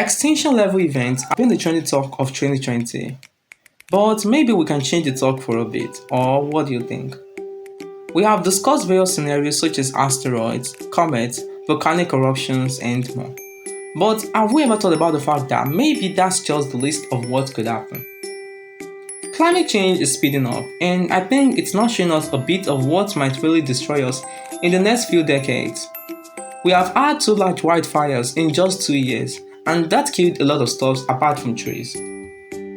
Extinction level events have been the trending talk of 2020, but maybe we can change the talk for a bit, or what do you think? We have discussed various scenarios such as asteroids, comets, volcanic eruptions, and more. But have we ever thought about the fact that maybe that's just the list of what could happen? Climate change is speeding up, and I think it's not showing us a bit of what might really destroy us in the next few decades. We have had two large wildfires in just 2 years, and that killed a lot of stuff apart from trees.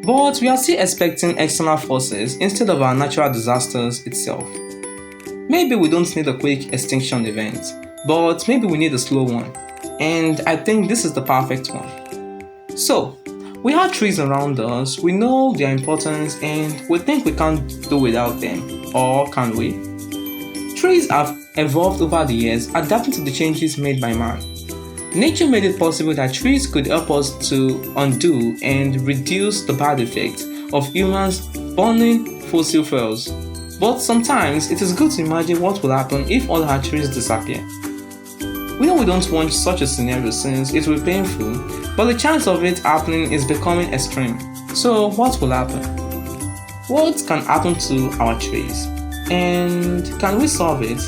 But we are still expecting external forces instead of our natural disasters itself. Maybe we don't need a quick extinction event, but maybe we need a slow one, and I think this is the perfect one. So, we have trees around us, we know their importance, and we think we can't do without them, or can we? Trees have evolved over the years, adapting to the changes made by man. Nature made it possible that trees could help us to undo and reduce the bad effects of humans burning fossil fuels. But sometimes it is good to imagine what will happen if all our trees disappear. We know we don't want such a scenario since it will be painful, but the chance of it happening is becoming extreme. So what will happen? What can happen to our trees? And can we solve it?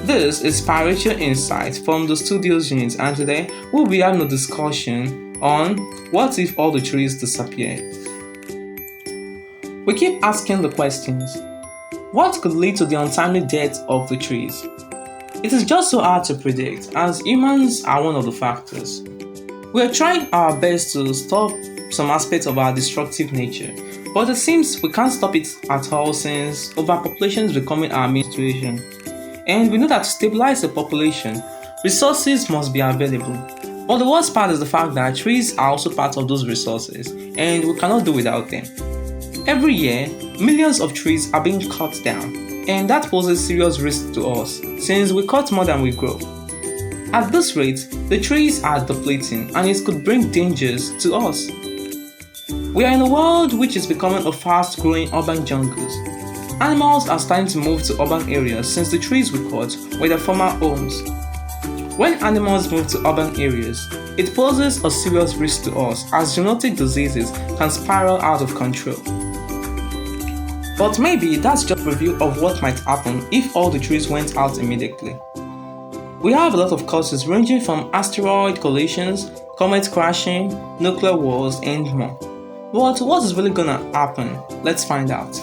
This is Spiritual Insight from the Studios Unit, and today we'll be having a discussion on what if all the trees disappear. We keep asking the questions. What could lead to the untimely death of the trees? It is just so hard to predict, as humans are one of the factors. We are trying our best to stop some aspects of our destructive nature, but it seems we can't stop it at all since overpopulation is becoming our main situation. And we know that to stabilize the population, resources must be available. But the worst part is the fact that trees are also part of those resources, and we cannot do without them. Every year, millions of trees are being cut down, and that poses serious risk to us since we cut more than we grow. At this rate, the trees are depleting, and it could bring dangers to us. We are in a world which is becoming a fast-growing urban jungles. Animals are starting to move to urban areas since the trees we cut were their former homes. When animals move to urban areas, it poses a serious risk to us as zoonotic diseases can spiral out of control. But maybe that's just a review of what might happen if all the trees went out immediately. We have a lot of causes ranging from asteroid collisions, comet crashing, nuclear wars, and more. But what is really gonna happen? Let's find out.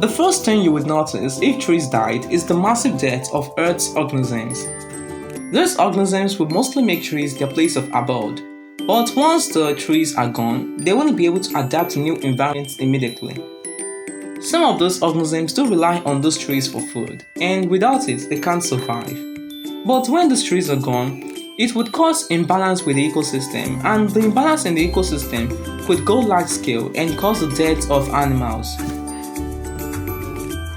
The first thing you would notice if trees died is the massive death of Earth's organisms. These organisms would mostly make trees their place of abode, but once the trees are gone, they won't be able to adapt to new environments immediately. Some of those organisms do rely on those trees for food, and without it, they can't survive. But when those trees are gone, it would cause imbalance with the ecosystem, and the imbalance in the ecosystem could go large scale and cause the death of animals.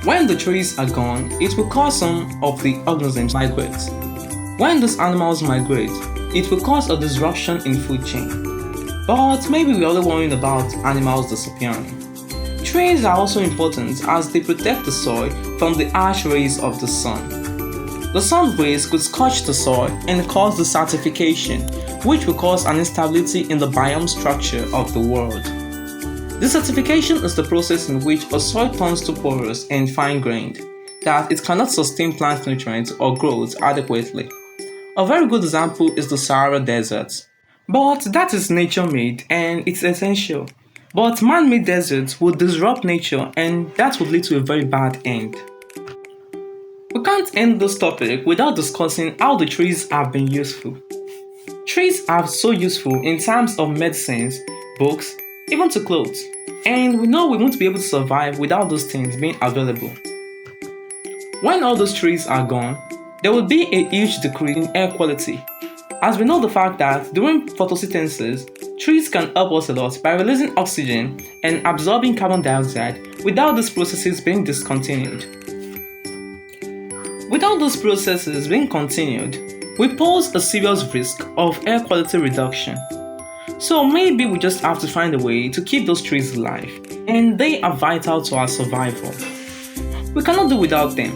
When the trees are gone, it will cause some of the organisms to migrate. When those animals migrate, it will cause a disruption in food chain. But maybe we're only worrying about animals disappearing. Trees are also important as they protect the soil from the harsh rays of the sun. The sun rays could scorch the soil and cause desertification, which will cause an instability in the biome structure of the world. Desertification is the process in which a soil turns too porous and fine-grained, that it cannot sustain plant nutrients or growth adequately. A very good example is the Sahara Desert. But that is nature-made and it's essential. But man-made deserts would disrupt nature and that would lead to a very bad end. We can't end this topic without discussing how the trees have been useful. Trees are so useful in terms of medicines, books, even to clothes. And we know we won't be able to survive without those things being available. When all those trees are gone, there will be a huge decrease in air quality. As we know the fact that during photosynthesis, trees can help us a lot by releasing oxygen and absorbing carbon dioxide without these processes being discontinued. Without those processes being continued, we pose a serious risk of air quality reduction. So maybe we just have to find a way to keep those trees alive, and they are vital to our survival. We cannot do without them.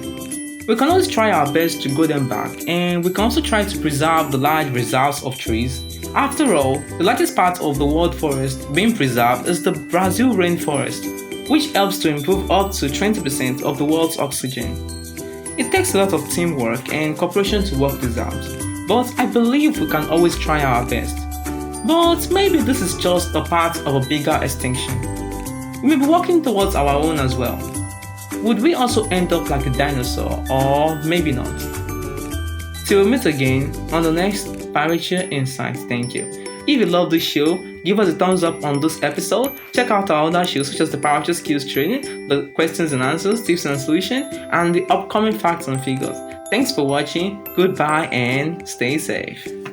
We can always try our best to grow them back, and we can also try to preserve the large reserves of trees. After all, the largest part of the world forest being preserved is the Brazil rainforest, which helps to improve up to 20% of the world's oxygen. It takes a lot of teamwork and cooperation to work this out, but I believe we can always try our best. But maybe this is just a part of a bigger extinction. We may be working towards our own as well. Would we also end up like a dinosaur, or maybe not? Till we meet again on the next Parature Insights. Thank you. If you love this show, give us a thumbs up on this episode. Check out our other shows such as the Parature Skills Training, the questions and answers, tips and solutions, and the upcoming facts and figures. Thanks for watching, goodbye, and stay safe.